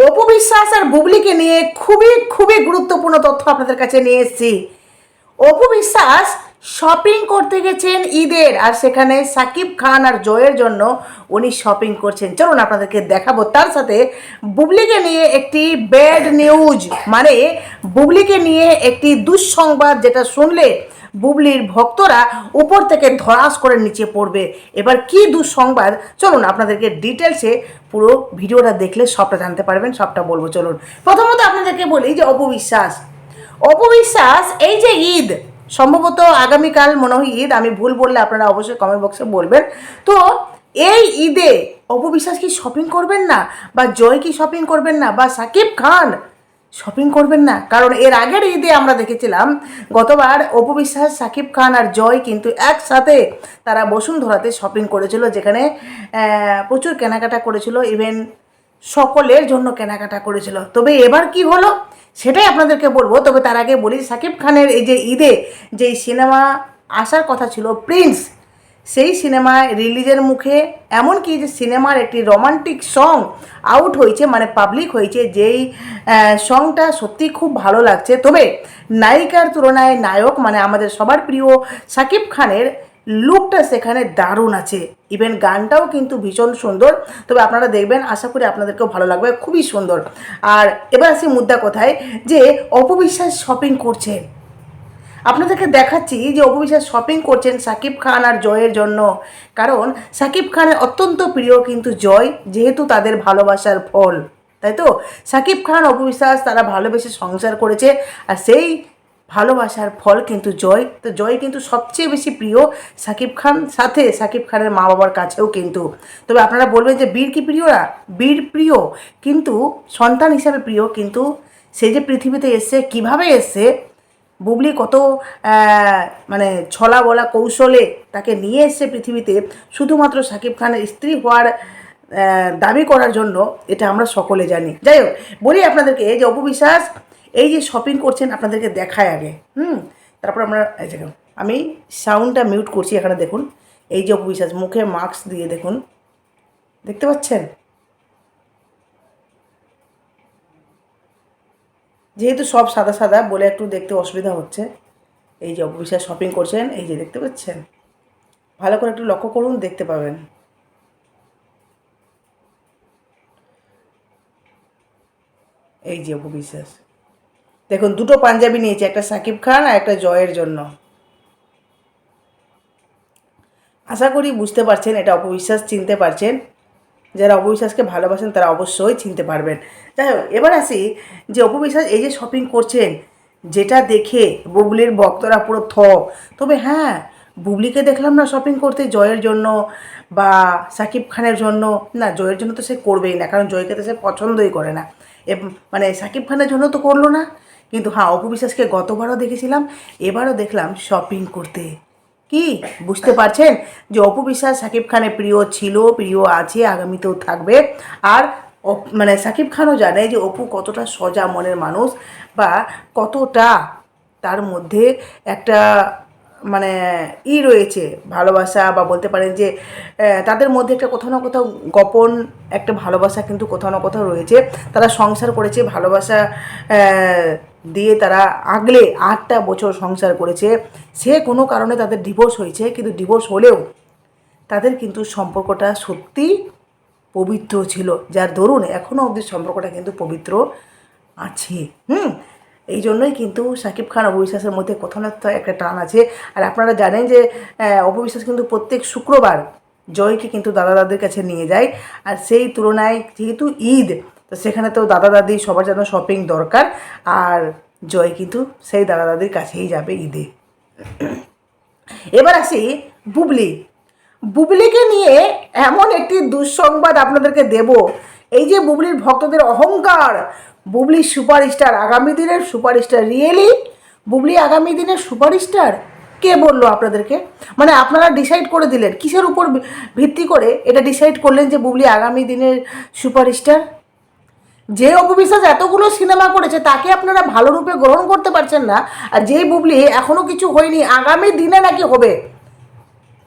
অপু বিশ্বাস আর বুবলিকে নিয়ে খুবই খুবই গুরুত্বপূর্ণ তথ্য আপনাদের কাছে নিয়ে এসেছি। অপু বিশ্বাস শপিং করতে গেছেন ঈদের, আর সেখানে সাকিব খান আর জয়ের জন্য উনি শপিং করছেন। চলুন আপনাদেরকে দেখাবো। তার সাথে বুবলিকে নিয়ে একটি ব্যাড নিউজ, মানে বুবলিকে নিয়ে একটি দুঃসংবাদ, যেটা শুনলে বুবলির ভক্তরা উপর থেকে ধরাস করে নিচে পড়বে। এবার কি দুঃসংবাদ, চলুন আপনাদেরকে ডিটেলসে পুরো ভিডিওটা দেখলে সবটা জানতে পারবেন, সবটা বলবো। চলুন প্রথমত আপনাদেরকে বলি যে অপু বিশ্বাস এই যে ঈদ, সম্ভবত আগামীকাল মনে হয় ঈদ, আমি ভুল বললে আপনারা অবশ্যই কমেন্ট বক্সে বলবেন। তো এই ঈদে অপু বিশ্বাস কি শপিং করবেন না, বা জয় কি শপিং করবেন না, বা সাকিব খান শপিং করবেন না? কারণ এর আগের ঈদে আমরা দেখেছিলাম, গতবার অপু বিশ্বাস, সাকিব খান আর জয় কিন্তু একসাথে তারা বসুন্ধরাতে শপিং করেছিল, যেখানে প্রচুর কেনাকাটা করেছিল, ইভেন সকলের জন্য কেনাকাটা করেছিল। তবে এবার কি হলো সেটাই আপনাদেরকে বলবো। তবে তার আগে বলি, সাকিব খানের এই যে ঈদে যেই সিনেমা আসার কথা ছিল প্রিন্স, সেই সিনেমায় রিলিজের মুখে, এমনকি যে সিনেমার একটি রোমান্টিক সং আউট হয়েছে, মানে পাবলিক হয়েছে, যেই সংটা সত্যি খুব ভালো লাগছে। তবে নায়িকার তুলনায় নায়ক, মানে আমাদের সবার প্রিয় সাকিব খানের লুকটা সেখানে দারুণ আছে, ইভেন গানটাও কিন্তু ভীষণ সুন্দর। তবে আপনারা দেখবেন, আশা করি আপনাদেরকেও ভালো লাগবে, খুবই সুন্দর। আর এবার আসি মুদ্রা কথায়, যে অপু বিশ্বাস শপিং করছেন। আপনাদেরকে দেখাচ্ছি যে অপু বিশ্বাস শপিং করছেন সাকিব খান আর জয়ের জন্য। কারণ সাকিব খানের অত্যন্ত প্রিয় কিন্তু জয়, যেহেতু তাদের ভালোবাসার ফল, তাই তো? সাকিব খান অপু বিশ্বাস তারা ভালোবেসে সংসার করেছে, আর সেই ভালোবাসার ফল কিন্তু জয়। তো জয় কিন্তু সবচেয়ে বেশি প্রিয় সাকিব খান, সাথে সাকিব খানের মা বাবার কাছেও কিন্তু। তবে আপনারা বলবেন যে বীর কি প্রিয় না? বীর প্রিয়, কিন্তু সন্তান হিসাবে প্রিয়। কিন্তু সে যে পৃথিবীতে এসছে, কিভাবে এসছে, বুবলি কত মানে ছলা বলা কৌশলে তাকে নিয়ে এসছে পৃথিবীতে, শুধুমাত্র সাকিব খানের স্ত্রী হওয়ার দাবি করার জন্য, এটা আমরা সকলে জানি। যাই হোক, বলি আপনাদেরকে যে অপু বিশ্বাস এই যে শপিং করছেন, আপনাদেরকে দেখায় আগে, তারপর আমরা আমি সাউন্ডটা মিউট করছি। এখানে দেখুন, এই যে অপু বিশ্বাস মুখে মাস্ক দিয়ে, দেখুন, দেখতে পাচ্ছেন? যেহেতু সব সাদা সাদা বলে একটু দেখতে অসুবিধা হচ্ছে। এই যে অপু বিশ্বাস শপিং করছেন, এই যে দেখতে পাচ্ছেন, ভালো করে একটু লক্ষ্য করুন, দেখতে পাবেন। এই যে অপু বিশ্বাস দেখুন, দুটো পাঞ্জাবি নিয়েছে, একটা সাকিব খান আর একটা জয়ের জন্য। আশা করি বুঝতে পারছেন, এটা অপু বিশ্বাস চিনতে পারছেন। যারা অপু বিশ্বাসকে ভালোবাসেন তারা অবশ্যই চিনতে পারবেন। যাই হোক, এবার আসি যে অপু বিশ্বাস এই যে শপিং করছেন, যেটা দেখে বুবলির ভক্তরা পুরো তবে হ্যাঁ, বুবলিকে দেখলাম না শপিং করতে জয়ের জন্য বা সাকিব খানের জন্য। না, জয়ের জন্য তো সে করবেই না, কারণ জয়কে তো সে পছন্দই করে না। মানে সাকিব খানের জন্য তো করলো না। কিন্তু হ্যাঁ, অপু বিশ্বাসকে গতবারও দেখেছিলাম, এবারও দেখলাম শপিং করতে। কি বুঝতে পারছেন যে অপু বিশ্বাস সাকিব খানের প্রিয় ছিল, প্রিয় আছে, আগামীতেও থাকবে। আর মানে সাকিব খানও জানে যে অপু কতটা সোজা মনের মানুষ, বা কতটা তার মধ্যে একটা মানে রয়েছে ভালোবাসা, বা বলতে পারেন যে তাদের মধ্যে একটা কোথাও না কোথাও গোপন একটা ভালোবাসা কিন্তু কোথাও না কোথাও রয়েছে। তারা সংসার করেছে, ভালোবাসা দিয়ে তারা আগলে 8টা বছর সংসার করেছে। সে কোনো কারণে তাদের ডিভোর্স হয়েছে, কিন্তু ডিভোর্স হলেও তাদের কিন্তু সম্পর্কটা সত্যি পবিত্র ছিল, যার দরুন এখনও অবধি সম্পর্কটা কিন্তু পবিত্র আছে। এই জন্যই কিন্তু সাকিব খান অপু বিশ্বাসের মধ্যে কোথাও না কোথাও একটা টান আছে। আর আপনারা জানেন যে অপু বিশ্বাস কিন্তু প্রত্যেক শুক্রবার জয়কে কিন্তু দাদা দাদির কাছে নিয়ে যায়। আর সেই তুলনায় যেহেতু ঈদ, তো সেখানে তো দাদা দাদি সবার জন্য শপিং দরকার, আর জয় কিন্তু সেই দাদা দাদির কাছেই যাবে ঈদে। এবার আসি বুবলিকে নিয়ে এমন একটি দুঃসংবাদ আপনাদেরকে দেব। এই যে বুবলির ভক্তদের অহংকার, বুবলি সুপারস্টার, আগামী দিনের সুপারস্টার। রিয়েলি বুবলি আগামী দিনের সুপারস্টার? কে বললো আপনাদেরকে? মানে আপনারা ডিসাইড করে দিলেন, কিসের উপর ভিত্তি করে এটা ডিসাইড করলেন যে বুবলি আগামী দিনের সুপারস্টার? যে অপু বিশ্বাস এতগুলো সিনেমা করেছে, তাকে আপনারা ভালো রূপে গ্রহণ করতে পারছেন না, আর যেই বুবলি এখনও কিছু হয়নি, আগামী দিনে নাকি হবে।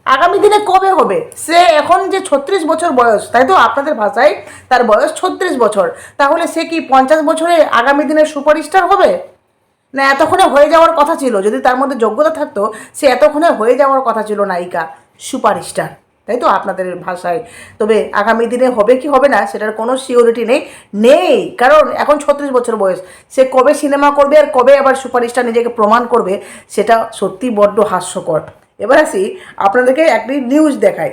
আগামী দিনে কবে হবে? সে এখন যে 36 বছর বয়স, তাই তো আপনাদের ভাষায় তার বয়স 36 বছর, তাহলে সে কি 50 বছরে আগামী দিনের সুপারস্টার হবে? না এতক্ষণে হয়ে যাওয়ার কথা ছিল, যদি তার মধ্যে যোগ্যতা থাকতো সে এতক্ষণে হয়ে যাওয়ার কথা ছিল নায়িকা, সুপারস্টার, তাই তো আপনাদের ভাষায়। তবে আগামী দিনে হবে কি হবে না সেটার কোনো সিওরিটি নেই কারণ এখন 36 বছর বয়স, সে কবে সিনেমা করবে আর কবে আবার সুপারস্টার নিজেকে প্রমাণ করবে সেটা সত্যি বড্ড হাস্যকর। এবার আসি আপনাদেরকে একটি নিউজ দেখাই,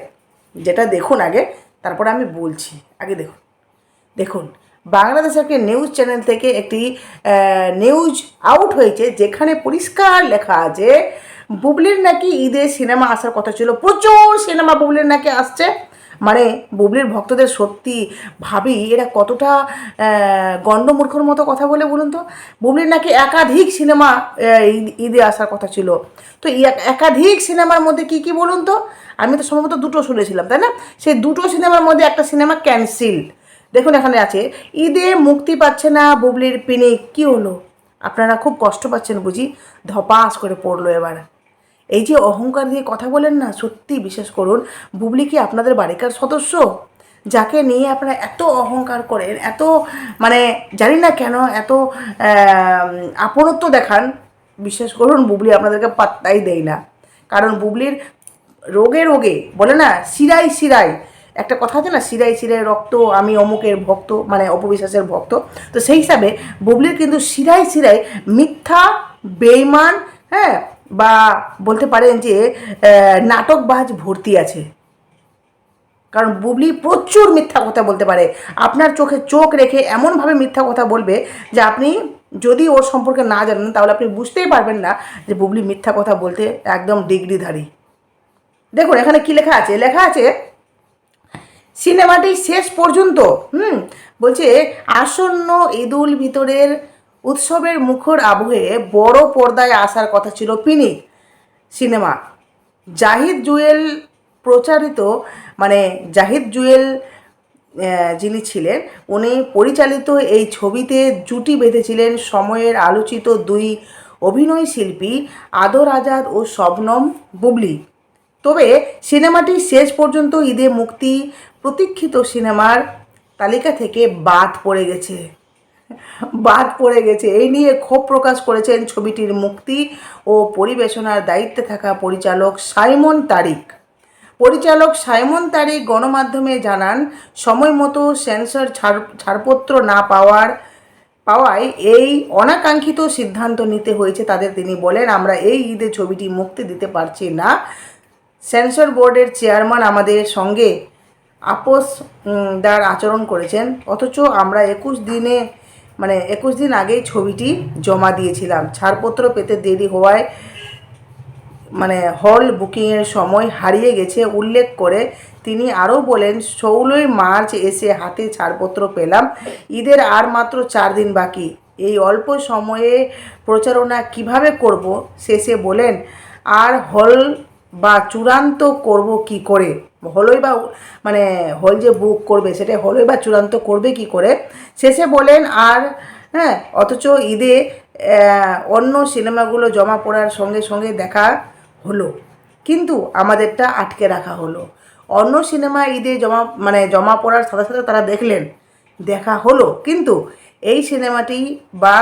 যেটা দেখুন আগে, তারপরে আমি বলছি। আগে দেখুন, দেখুন বাংলাদেশের একটি নিউজ চ্যানেল থেকে একটি নিউজ আউট হয়েছে, যেখানে পরিষ্কার লেখা আছে বুবলির নাকি ঈদে সিনেমা আসার কথা ছিল, প্রচুর সিনেমা বুবলির নাকি আসছে। মানে বুবলির ভক্তদের সত্যি ভাবি এরা কতটা গণ্ডমূর্খর মতো কথা বলে বলুন তো। বুবলির নাকি একাধিক সিনেমা ঈদে আসার কথা ছিল, তো একাধিক সিনেমার মধ্যে কি কি বলুন তো? আমি তো সম্ভবত দুটো শুনেছিলাম, তাই না? সেই দুটো সিনেমার মধ্যে একটা সিনেমা ক্যান্সেল। দেখুন এখানে আছে ঈদে মুক্তি পাচ্ছে না বুবলির পিনিক। কি হলো? আপনারা খুব কষ্ট পাচ্ছেন বুঝি? ধপাস করে পড়লো এবার। এই যে অহংকার দিয়ে কথা বলেন না, সত্যি বিশ্বাস করুন, বুবলি কি আপনাদের বাড়িকার সদস্য যাকে নিয়ে আপনারা এত অহংকার করেন, এত মানে জানি না কেন এত আপনত্ব দেখান? বিশ্বাস করুন বুবলি আপনাদেরকে পাত্তাই দেয় না, কারণ বুবলির রোগে রোগে বলে না, শিরায় শিরায় একটা কথা আছে না, শিরায় শিরায় রক্ত, আমি অমুকের ভক্ত, মানে অপবিশ্বাসের ভক্ত। তো সেই হিসাবে বুবলির কিন্তু শিরায় শিরায় মিথ্যা, বেইমান, হ্যাঁ, বা বলতে পারেন যে নাটকবাজ ভর্তি আছে। কারণ বুবলি প্রচুর মিথ্যা কথা বলতে পারে, আপনার চোখে চোখ রেখে এমনভাবে মিথ্যা কথা বলবে যে আপনি যদি ওর সম্পর্কে না জানেন তাহলে আপনি বুঝতেই পারবেন না যে বুবলি মিথ্যা কথা বলতে একদম ডিগ্রিধারী। দেখুন এখানে কি লেখা আছে, লেখা আছে সিনেমাটি শেষ পর্যন্ত বলছে আসন্ন ঈদুল ভিতরের উৎসবের মুখর আবহে বড় পর্দায় আসার কথা ছিল পিনিক সিনেমা। জাহিদ জুয়েল প্রচারিত, মানে জাহিদ জুয়েল যিনি ছিলেন উনি পরিচালিত এই ছবিতে জুটি বেঁধেছিলেন সময়ের আলোচিত দুই অভিনয় শিল্পী আদর আজাদ ও শবনম বুবলি। তবে সিনেমাটি শেষ পর্যন্ত ঈদে মুক্তি প্রতীক্ষিত সিনেমার তালিকা থেকে বাদ পড়ে গেছে। এই নিয়ে ক্ষোভ প্রকাশ করেছেন ছবিটির মুক্তি ও পরিবেশনার দায়িত্বে থাকা পরিচালক সাইমন তারিক গণমাধ্যমে জানান, সময় মতো সেন্সর ছাড়পত্র না পাওয়ায় এই অনাকাঙ্ক্ষিত সিদ্ধান্ত নিতে হয়েছে তাদের। তিনি বলেন, আমরা এই ঈদে ছবিটি মুক্তি দিতে পারছি না। সেন্সর বোর্ডের চেয়ারম্যান আমাদের সঙ্গে আপোষদার আচরণ করেছেন, অথচ আমরা 21 দিন আগেই ছবিটি জমা দিয়েছিলাম। ছাড়পত্র পেতে দেরি হওয়ায় হল বুকিংয়ের সময় হারিয়ে গেছে উল্লেখ করে তিনি আরও বলেন, 16ই মার্চ এসে হাতে ছাড়পত্র পেলাম, ঈদের আর মাত্র 4 দিন বাকি, এই অল্প সময়ে প্রচারণা কিভাবে করব? শেষে বলেন, আর হল বা চূড়ান্ত করব কি করে? হল যে বুক করবে সেটা হলই বা চূড়ান্ত করবে কি করে? শেষে বলেন, আর অথচ ঈদে অন্য সিনেমাগুলো জমা পড়ার সঙ্গে সঙ্গে দেখা হলো, কিন্তু আমাদেরটা আটকে রাখা হলো। অন্য সিনেমা ঈদে জমা পড়ার সাথে সাথে তারা দেখা হলো, কিন্তু এই সিনেমাটি বা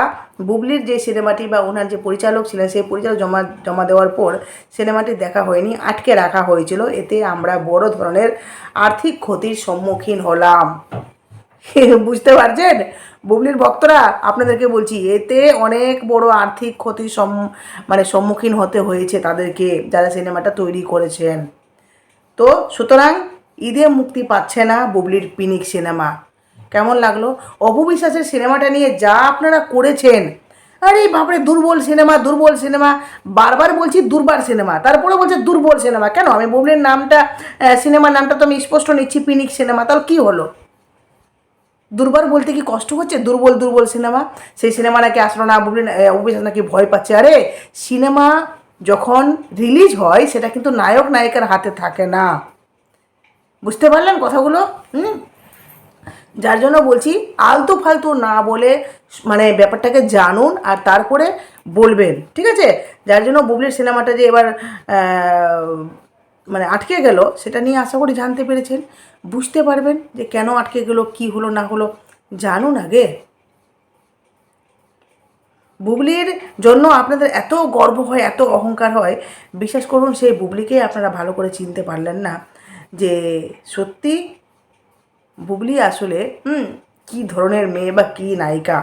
বুবলির যে সিনেমাটি বা ওনার যে পরিচালক ছিলেন সেই পরিচালক জমা দেওয়ার পর সিনেমাটি দেখা হয়নি, আটকে রাখা হয়েছিল। এতে আমরা বড় ধরনের আর্থিক ক্ষতির সম্মুখীন হলাম। বুঝতে পারছেন বুবলির ভক্তরা? আপনাদেরকে বলছি, এতে অনেক বড় আর্থিক ক্ষতির সম্মুখীন হতে হয়েছে তাদেরকে, যারা সিনেমাটা তৈরি করেছেন। তো সুতরাং ঈদে মুক্তি পাচ্ছে না বুবলির পিনিক সিনেমা। কেমন লাগলো? অপবিশ্বাসের সিনেমাটা নিয়ে যা আপনারা করেছেন, আরে বাপরে, দুর্বল সিনেমা, বারবার বলছি দুর্বার সিনেমা, তারপরে বলছে দুর্বল সিনেমা। কেন? আমি বুবলির সিনেমার নামটা তো আমি স্পষ্ট নিচ্ছি, পিনিক সিনেমা, তাহলে কী হলো? দুর্বার বলতে কি কষ্ট হচ্ছে? দুর্বল সিনেমা, সেই সিনেমা নাকি আসলো না, অপবিশ্বাস নাকি ভয় পাচ্ছে। আরে সিনেমা যখন রিলিজ হয় সেটা কিন্তু নায়ক নায়িকার হাতে থাকে না, বুঝতে পারলেন কথাগুলো? যার জন্য বলছি আলতু ফালতু না বলে ব্যাপারটাকে জানুন আর তারপরে বলবেন, ঠিক আছে? যার জন্য বুবলির সিনেমাটা যে এবার মানে আটকে গেল, সেটা নিয়ে আশা করি জানতে পেরেছেন, বুঝতে পারবেন যে কেন আটকে গেল, কি হলো না হলো। জানুন আগে। বুবলির জন্য আপনাদের এত গর্ব হয়, এত অহংকার হয়, বিশ্বাস করুন সেই বুবলিকে আপনারা ভালো করে চিনতে পারলেন না যে সত্যি বুবলি আসলে কী ধরনের মেয়ে বা কী নায়িকা।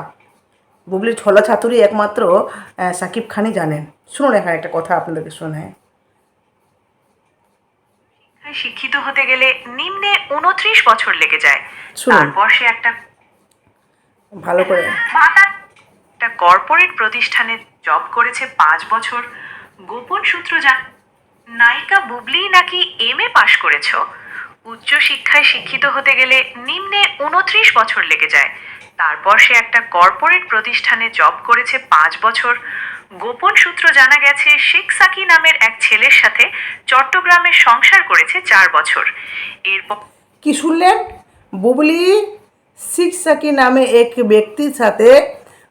বুবলির ছলা ছাতুরি একমাত্র সাকিব খানই জানেন। শুনুন এখানে একটা কথা আপনাদেরকে শোনায়। শিক্ষিত হতে গেলে নিম্নে 29 বছর লেগে যায়। তারপর সে একটা ভালো করে একটা কর্পোরেট প্রতিষ্ঠানে জব করেছে 5 বছর। গোপন সূত্র নায়িকা বুবলি নাকি এমএ পাশ করেছো। উচ্চ শিক্ষায় শিক্ষিত হতে গেলে নিম্নে 29 বছর লেগে যায়। তারপর সে একটা কর্পোরেট প্রতিষ্ঠানে জব করেছে 5 বছর। গোপন সূত্র জানা গেছে শেখ সাকি নামের এক ছেলের সাথে চট্টগ্রামে সংসার করেছে 4 বছর। এরপর কি শুনলেন? বুবলি শেখ সাকি নামে এক ব্যক্তির সাথে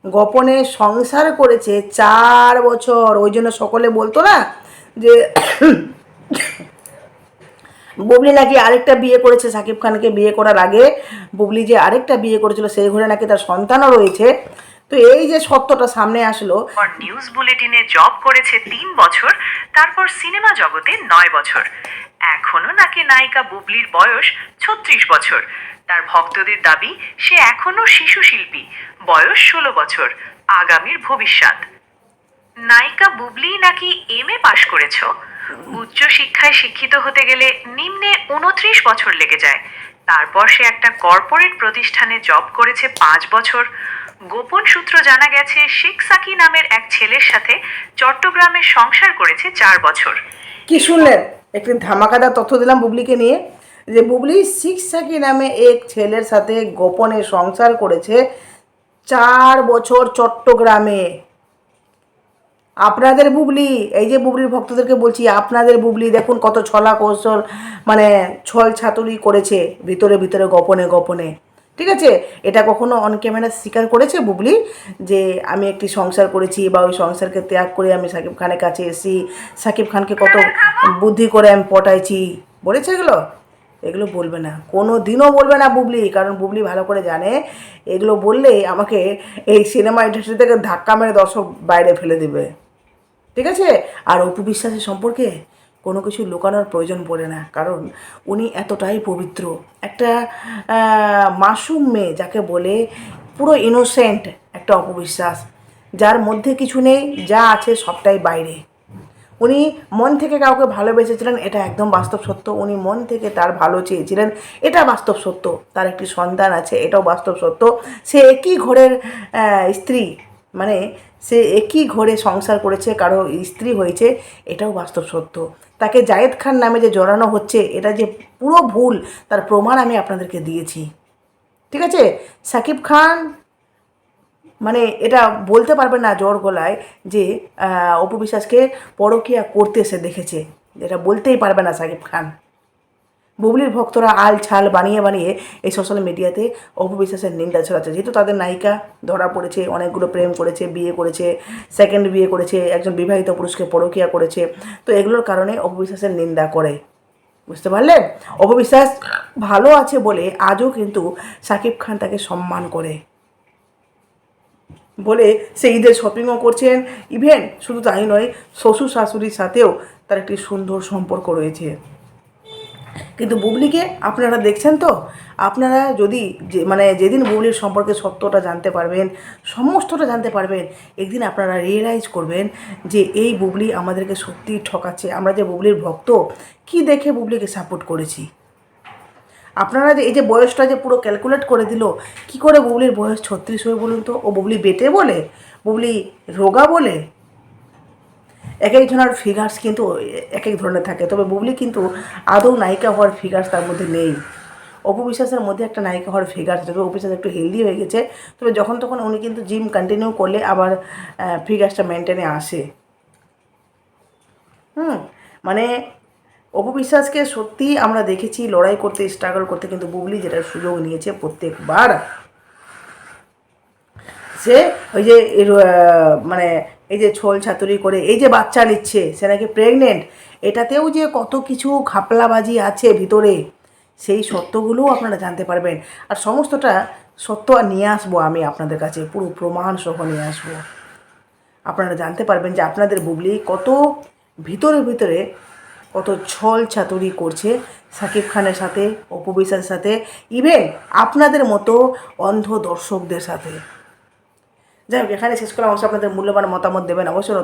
গোপনে সংসার করেছে 4 বছর। ওই জন্য সকলে বলতো না যে বুবলি নাকি আরেকটা বিয়ে করেছে, সাকিব খানকে বিয়ে করার আগে বুবলি যে আরেকটা বিয়ে করেছিল সেই ঘরে নাকি তার সন্তানও রয়েছে। তো এই যে সত্যটা সামনে আসলো। নিউজ বুলেটিনে জব করেছে 3 বছর, তারপর সিনেমা জগতে 9 বছর। এখনো নাকি নায়িকা বুবলির বয়স 36 বছর। তার ভক্তদের দাবি সে এখনো শিশু শিল্পী, বয়স 16 বছর, আগামীর ভবিষ্যৎ। নায়িকা বুবলি নাকি এমএ পাশ করেছো। উচ্চ শিক্ষায় শিক্ষিত হতে গেলে নিম্নে 29 বছর লেগে যায়। তারপর সে একটা কর্পোরেট প্রতিষ্ঠানে জব করেছে 5 বছর। গোপন সূত্র জানা গেছে শেখ সাকি নামের এক ছেলের সাথে চট্টগ্রামে সংসার করেছে 4 বছর। কি শুনলেন? একটি ধামাকাদার তথ্য দিলাম বুবলিকে নিয়ে, যে বুবলি শেখ সাকি নামে এক ছেলের সাথে গোপনে সংসার করেছে 4 বছর চট্টগ্রামে। আপনাদের বুবলি, এই যে বুবলির ভক্তদেরকে বলছি, আপনাদের বুবলি দেখুন কত ছলা কৌশল, মানে ছল ছাতুরি করেছে ভিতরে ভিতরে, গোপনে গোপনে। ঠিক আছে, এটা কখনো অন ক্যামেরা স্বীকার করেছে বুবলি যে আমি একটি সংসার করেছি বা ওই সংসারকে ত্যাগ করে আমি সাকিব খানের কাছে এসেছি, সাকিব খানকে কত বুদ্ধি করে আমি পটাইছি, বলেছে এগুলো? এগুলো বলবে না, কোনো দিনও বলবে না বুবলি, কারণ বুবলি ভালো করে জানে এগুলো বললেই আমাকে এই সিনেমা ইন্ডাস্ট্রি থেকে ধাক্কা মেরে দর্শক বাইরে ফেলে দেবে। ঠিক আছে, আর অপু বিশ্বাসের সম্পর্কে কোনো কিছু লুকানোর প্রয়োজন পড়ে না, কারণ উনি এতটাই পবিত্র একটা মাসুম মেয়ে, যাকে বলে পুরো ইনোসেন্ট একটা অপু বিশ্বাস, যার মধ্যে কিছু নেই, যা আছে সবটাই বাইরে। উনি মন থেকে কাউকে ভালোবেসেছিলেন, এটা একদম বাস্তব সত্য। উনি মন থেকে তার ভালো চেয়েছিলেন, এটা বাস্তব সত্য। তার একটি সন্তান আছে, এটাও বাস্তব সত্য। সে একই ঘরের স্ত্রী, মানে সে একই ঘরে সংসার করেছে, কারো স্ত্রী হয়েছে, এটাও বাস্তব সত্য। তাকে জায়েদ খান নামে যে জড়ানো হচ্ছে, এটা যে পুরো ভুল, তার প্রমাণ আমি আপনাদেরকে দিয়েছি। ঠিক আছে, সাকিব খান মানে এটা বলতে পারবে না জোর গলায় যে অপু বিশ্বাসকে পরকীয়া করতে সে দেখেছে, এটা বলতেই পারবে না সাকিব খান। বুবলির ভক্তরা আল ছাল বানিয়ে বানিয়ে এই সোশ্যাল মিডিয়াতে অপু বিশ্বাসের নিন্দা ছড়াচ্ছে, যেহেতু তাদের নায়িকা ধরা পড়েছে, অনেকগুলো প্রেম করেছে, বিয়ে করেছে, সেকেন্ড বিয়ে করেছে, একজন বিবাহিত পুরুষকে পরকীয়া করেছে, তো এগুলোর কারণে অপু বিশ্বাসের নিন্দা করে। বুঝতে পারলেন? অপু বিশ্বাস ভালো আছে বলে আজও কিন্তু সাকিব খান তাকে সম্মান করে, বলে সে ঈদের শপিংও করছেন। ইভেন শুধু তাই নয়, শ্বশুর শাশুড়ির সাথেও তার একটি সুন্দর সম্পর্ক রয়েছে। কিন্তু বুবলিকে আপনারা দেখছেন তো, আপনারা যদি মানে যেদিন বুবলির সম্পর্কে সত্যটা জানতে পারবেন, সমস্তটা জানতে পারবেন, একদিন আপনারা রিয়েলাইজ করবেন যে এই বুবলি আমাদেরকে সত্যিই ঠকাচ্ছে। আমরা যে বুবলির ভক্ত, কি দেখে বুবলিকে সাপোর্ট করেছি। আপনারা যে এই যে বয়সটা যে পুরো ক্যালকুলেট করে দিল, কি করে বুবলির বয়স 36 হয়ে বলুন তো? ও বুবলি বেটে বলে, বুবলি রোগা বলে? এক একজনের ফিগার্স কিন্তু এক এক ধরনের থাকে, তবে বুবলি কিন্তু আদৌ নায়িকা হওয়ার ফিগার্স তার মধ্যে নেই। অপু বিশ্বাসের মধ্যে একটা নায়িকা হওয়ার ফিগার্স আছে, তবে অপু বিশ্বাস একটু হেলদি হয়ে গেছে, তবে যখন তখন উনি কিন্তু জিম কন্টিনিউ করলে আবার ফিগার্সটা মেনটেনে আসে। মানে অপু বিশ্বাসকে সত্যিই আমরা দেখেছি লড়াই করতে, স্ট্রাগল করতে, কিন্তু বুবলি যেটা সুযোগ নিয়েছে প্রত্যেকবার সে ওই যে মানে এই যে ছোল ছাতুরি করে এই যে বাচ্চা নিচ্ছে, সে নাকি প্রেগনেন্ট, এটাতেও যে কত কিছু ঘাপলাবাজি আছে ভিতরে, সেই সত্যগুলোও আপনারা জানতে পারবেন। আর সমস্তটা সত্য নিয়ে আসবো আমি আপনাদের কাছে, পুরো প্রমাণ সহ নিয়ে আসবো। আপনারা জানতে পারবেন যে আপনাদের বুবলি কত ভিতরে ভিতরে কত ছল ছাতুরি করছে শাকিব খানের সাথে, অপু বিশ্বাসের সাথে, ইভেন আপনাদের মতো অন্ধ দর্শকদের সাথে। যাই হোক, এখানে শেষ করলাম। অবশ্যই আপনাদের মূল্যবান মতামত দেবেন অবশ্যই।